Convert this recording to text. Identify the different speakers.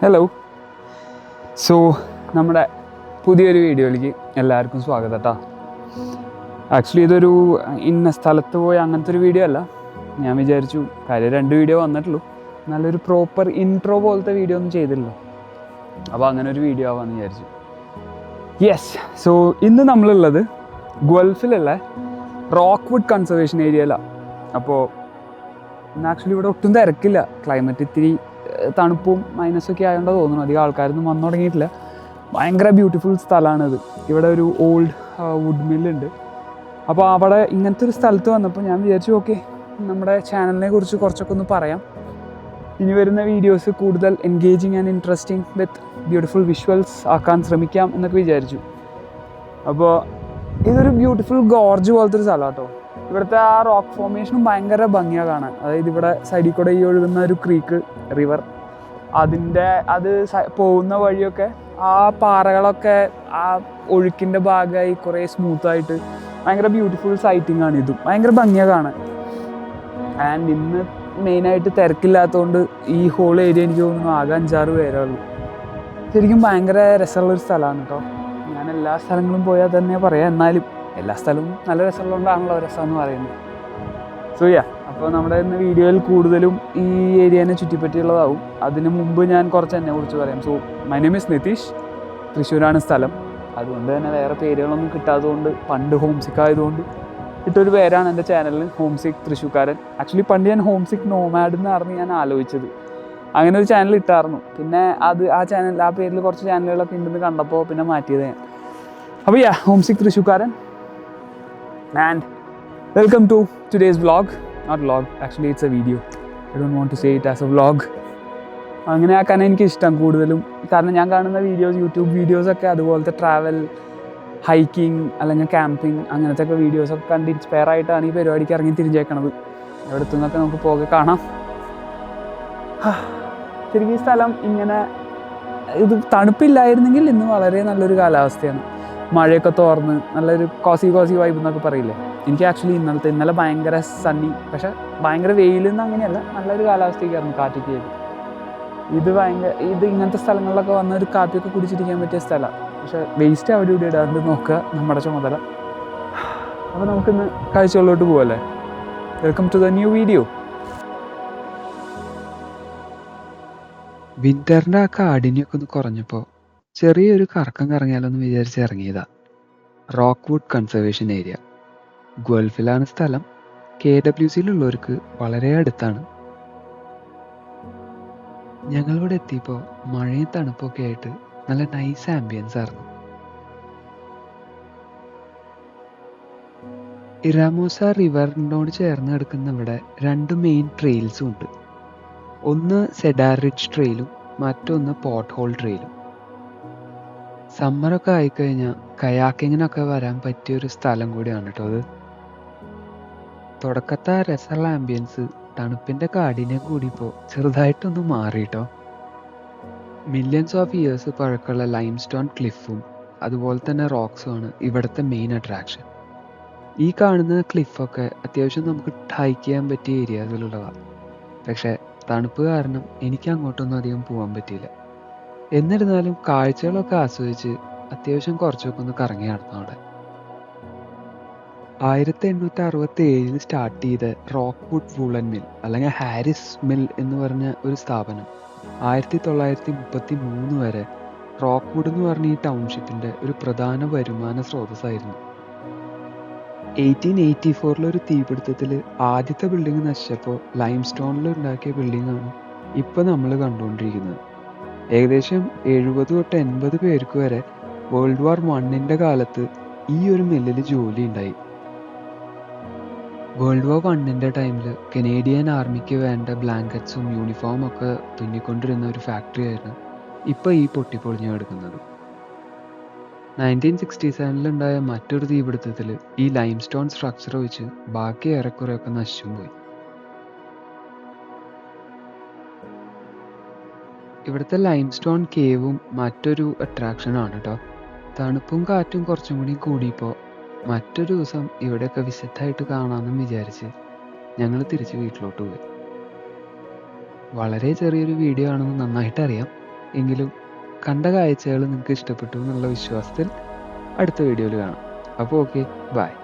Speaker 1: Hello. So നമ്മുടെ പുതിയൊരു വീഡിയോയിലേക്ക് എല്ലാവർക്കും സ്വാഗതം കേട്ടോ. ആക്ച്വലി ഇതൊരു ഇന്ന സ്ഥലത്ത് പോയി അങ്ങനത്തെ ഒരു വീഡിയോ അല്ല. ഞാൻ വിചാരിച്ചു കാര്യം 2 വീഡിയോ വന്നിട്ടുള്ളൂ, നല്ലൊരു പ്രോപ്പർ ഇൻട്രോ പോലത്തെ വീഡിയോ ഒന്നും ചെയ്തില്ലല്ലോ, അപ്പോൾ അങ്ങനെ ഒരു വീഡിയോ ആവാമെന്ന് വിചാരിച്ചു. യെസ്, സോ ഇന്ന് നമ്മളുള്ളത് ഗൾഫിലുള്ള റോക്ക്വുഡ് കൺസർവേഷൻ ഏരിയയിലാണ്. അപ്പോൾ ഇന്ന് ആക്ച്വലി ഇവിടെ ഒട്ടും തിരക്കില്ല. ക്ലൈമറ്റ് ഇത്തിരി തണുപ്പും മൈനസൊക്കെ ആയതുകൊണ്ട് തോന്നുന്നു അധികം ആൾക്കാരൊന്നും വന്നു തുടങ്ങിയിട്ടില്ല. ഭയങ്കര ബ്യൂട്ടിഫുൾ സ്ഥലമാണിത്. ഇവിടെ ഒരു ഓൾഡ് വുഡ് മില്ലുണ്ട്. അപ്പോൾ അവിടെ ഇങ്ങനത്തെ ഒരു സ്ഥലത്ത് വന്നപ്പോൾ ഞാൻ വിചാരിച്ചു ഓക്കെ, നമ്മുടെ ചാനലിനെ കുറിച്ച് കുറച്ചൊക്കെ ഒന്ന് പറയാം. ഇനി വരുന്ന വീഡിയോസ് കൂടുതൽ engaging and interesting with beautiful visuals ആക്കാൻ ശ്രമിക്കാം എന്നൊക്കെ വിചാരിച്ചു. അപ്പോൾ ഇതൊരു ബ്യൂട്ടിഫുൾ ഗോർജ് പോലത്തെ ഒരു സ്ഥലം കേട്ടോ. ഇവിടുത്തെ ആ റോക്ക് ഫോർമേഷനും ഭയങ്കര ഭംഗിയാണ് കാണാൻ. അതായത് ഇവിടെ സൈഡിൽ കൂടെ ഈ ഒഴുകുന്ന ഒരു ക്രീക്ക് റിവർ, അത് പോകുന്ന വഴിയൊക്കെ ആ പാറകളൊക്കെ ആ ഒഴുക്കിൻ്റെ ഭാഗമായി കുറേ സ്മൂത്തായിട്ട് ഭയങ്കര ബ്യൂട്ടിഫുൾ സൈറ്റിംഗ് ആണ്. ഇതും ഭയങ്കര ഭംഗിയാണ് കാണാൻ. ആൻഡ് ഇന്ന് മെയിനായിട്ട് തിരക്കില്ലാത്തതുകൊണ്ട് ഈ ഹോൾ ഏരിയ എനിക്ക് തോന്നുന്നു ആകെ 5-6 പേരേ ഉള്ളൂ. ശരിക്കും ഭയങ്കര രസമുള്ളൊരു സ്ഥലമാണ് കേട്ടോ. ഞാൻ എല്ലാ സ്ഥലങ്ങളും പോയാൽ തന്നെ പറയാം, എന്നാലും എല്ലാ സ്ഥലവും നല്ല രസമുള്ളതുകൊണ്ടാണല്ലോ രസമെന്ന് പറയുന്നത്. സോ അപ്പോൾ നമ്മുടെ ഇന്ന് വീഡിയോയിൽ കൂടുതലും ഈ ഏരിയനെ ചുറ്റിപ്പറ്റിയുള്ളതാവും. അതിന് മുമ്പ് ഞാൻ കുറച്ച് എന്നെ കുറിച്ച് പറയാം. So my name is Nitish. തൃശ്ശൂരാണ് സ്ഥലം. അതുകൊണ്ട് തന്നെ വേറെ പേരുകളൊന്നും കിട്ടാത്തതുകൊണ്ട്, പണ്ട് ഹോംസിക്ക് ആയതുകൊണ്ട് ഇട്ടൊരു പേരാണ് എൻ്റെ ചാനലിൽ, ഹോംസിക്ക് തൃശ്ശൂർക്കാരൻ. ആക്ച്വലി പണ്ട് ഞാൻ ഹോംസിക്ക് നോമാഡ് എന്നായിരുന്നു ഞാൻ ആലോചിച്ചത്. അങ്ങനെ ഒരു ചാനൽ ഇട്ടായിരുന്നു. പിന്നെ ആ പേരിൽ കുറച്ച് ചാനലുകളൊക്കെ ഉണ്ടെന്ന് കണ്ടപ്പോൾ പിന്നെ മാറ്റിയത് ഞാൻ. അപ്പോൾ ഹോംസിക്ക് തൃശ്ശൂർക്കാരൻ. And welcome to today's vlog. Not vlog, actually it's a video. I don't want to say it as a vlog. അങ്ങനെ ആക്കാൻ എനിക്കിഷ്ടം കൂടുതലും. കാരണം ഞാൻ കാണുന്ന വീഡിയോസ്, യൂട്യൂബ് വീഡിയോസൊക്കെ അതുപോലത്തെ ട്രാവൽ, ഹൈക്കിങ് അല്ലെങ്കിൽ ക്യാമ്പിങ് അങ്ങനത്തെ ഒക്കെ വീഡിയോസൊക്കെ കണ്ട് ഇൻസ്പയർ ആയിട്ടാണ് ഈ പരിപാടിക്ക് ഇറങ്ങി തിരിഞ്ഞേക്കണത്. എവിടെ നിന്നൊക്കെ നമുക്ക് പോകെ കാണാം. ശരിക്കും ഈ സ്ഥലം ഇങ്ങനെ ഇത് തണുപ്പില്ലായിരുന്നെങ്കിൽ ഇന്ന് വളരെ നല്ലൊരു കാലാവസ്ഥയാണ്. മഴയൊക്കെ തോർന്ന് നല്ലൊരു കോസി വൈബ് എന്നൊക്കെ പറയില്ലേ. എനിക്ക് ആക്ച്വലി ഇന്നലെ ഭയങ്കര സണ്ണി, പക്ഷെ ഭയങ്കര വെയിലെന്ന് അങ്ങനെയല്ല, നല്ലൊരു കാലാവസ്ഥയൊക്കെയായിരുന്നു. കാറ്റൊക്കെ ആയിരുന്നു. ഇത് ഇങ്ങനത്തെ സ്ഥലങ്ങളിലൊക്കെ വന്ന ഒരു കാപ്പിയൊക്കെ കുടിച്ചിരിക്കാൻ പറ്റിയ സ്ഥലമാണ്. പക്ഷെ വേസ്റ്റ് അവിടെ ഇവിടെ ഇടാണ്ട് നോക്കുക നമ്മുടെ ചുമതല. അപ്പോൾ നമുക്കിന്ന് കാഴ്ചകളിലോട്ട് പോവല്ലേ. Welcome to the new video.
Speaker 2: വിന്ററിന്റെ ആ കാടിനെയൊക്കെ ഒന്ന് കുറഞ്ഞപ്പോൾ ചെറിയൊരു കറക്കം കറങ്ങിയാലൊന്ന് വിചാരിച്ച് ഇറങ്ങിയതാ. റോക്ക്വുഡ് കൺസർവേഷൻ ഏരിയ ഗൾഫിലാണ് സ്ഥലം. KWCയിലുള്ളവർക്ക് വളരെ അടുത്താണ്. ഞങ്ങളിവിടെ എത്തിയപ്പോൾ മഴയും തണുപ്പൊക്കെ ആയിട്ട് നല്ല നൈസ് ആംബിയൻസ് ആയിരുന്നു. ഇറാമോസ റിവറിനോട് ചേർന്ന് കിടക്കുന്ന ഇവിടെ 2 മെയിൻ ട്രെയിൽസും ഉണ്ട്. ഒന്ന് സെഡാർ റിഡ്ജ് ട്രെയിലും മറ്റൊന്ന് പോർട്ട് ഹോൾ ട്രെയിലും. സമ്മറൊക്കെ ആയിക്കഴിഞ്ഞാൽ കയാക്കിങ്ങിനൊക്കെ വരാൻ പറ്റിയൊരു സ്ഥലം കൂടിയാണ് കേട്ടോ അത്. തുടക്കത്തെ രസമുള്ള ആംബിയൻസ് തണുപ്പിൻ്റെ കാഠിന്യം കൂടിയപ്പോൾ ചെറുതായിട്ടൊന്ന് മാറിയിട്ടോ. മില്യൺസ് ഓഫ് ഇയേഴ്സ് പഴക്കമുള്ള ലൈം സ്റ്റോൺ ക്ലിഫും അതുപോലെ തന്നെ റോക്സുമാണ് ഇവിടുത്തെ മെയിൻ അട്രാക്ഷൻ. ഈ കാണുന്ന ക്ലിഫൊക്കെ അത്യാവശ്യം നമുക്ക് ഹൈക്ക് ചെയ്യാൻ പറ്റിയ ഏരിയാസിലുള്ളതാണ്. പക്ഷേ തണുപ്പ് കാരണം എനിക്ക് അങ്ങോട്ടൊന്നും അധികം പോകാൻ പറ്റിയില്ല. എന്നിരുന്നാലും കാഴ്ചകളൊക്കെ ആസ്വദിച്ച് അത്യാവശ്യം കുറച്ചൊക്കെ ഒന്ന് കറങ്ങി നടന്നു അവിടെ. 1867 സ്റ്റാർട്ട് ചെയ്ത റോക്ക്വുഡ് വൂളൻ മിൽ അല്ലെങ്കിൽ ഹാരിസ് മിൽ എന്ന് പറഞ്ഞ ഒരു സ്ഥാപനം 1933 വരെ റോക്ക്വുഡ് എന്ന് പറഞ്ഞ ഈ ടൗൺഷിപ്പിൻ്റെ ഒരു പ്രധാന വരുമാന സ്രോതസ്സായിരുന്നു. 1884 ഒരു തീപിടുത്തത്തിൽ ആദ്യത്തെ ബിൽഡിംഗ് നശിച്ചപ്പോൾ ലൈം സ്റ്റോണിൽ ഉണ്ടാക്കിയ ബിൽഡിംഗാണ് ഇപ്പോൾ നമ്മൾ കണ്ടുകൊണ്ടിരിക്കുന്നത്. ഏകദേശം 70 തൊട്ട് 80 പേർക്ക് വരെ വേൾഡ് വാർ 1 കാലത്ത് ഈ ഒരു മില്ലിൽ ജോലി ഉണ്ടായി. വേൾഡ് വാർ 1 ടൈമിൽ കനേഡിയൻ ആർമിക്ക് വേണ്ട ബ്ലാങ്കറ്റ്സും യൂണിഫോമും ഒക്കെ തുന്നിക്കൊണ്ടിരുന്ന ഒരു ഫാക്ടറി ആയിരുന്നു ഇപ്പോൾ ഈ പൊട്ടിപ്പൊളിഞ്ഞു കിടക്കുന്നത്. 1967 മറ്റൊരു തീപിടുത്തത്തിൽ ഈ ലൈം സ്റ്റോൺ സ്ട്രക്ചർ വെച്ച് ബാക്കി ഏറെക്കുറെയൊക്കെ നശിച്ചും പോയി. ഇവിടുത്തെ ലൈം സ്റ്റോൺ കേവും മറ്റൊരു അട്രാക്ഷനാണ് കേട്ടോ. തണുപ്പും കാറ്റും കുറച്ചും കൂടി കൂടിയപ്പോൾ മറ്റൊരു ദിവസം ഇവിടെയൊക്കെ വിസിറ്റായിട്ട് കാണാമെന്നും വിചാരിച്ച് ഞങ്ങൾ തിരിച്ച് വീട്ടിലോട്ട് പോയി. വളരെ ചെറിയൊരു വീഡിയോ ആണെന്ന് നന്നായിട്ടറിയാം, എങ്കിലും കണ്ട കാഴ്ചകൾ നിങ്ങൾക്ക് ഇഷ്ടപ്പെട്ടു എന്നുള്ള വിശ്വാസത്തിൽ അടുത്ത വീഡിയോയിൽ കാണാം. അപ്പോൾ ഓക്കെ, ബൈ.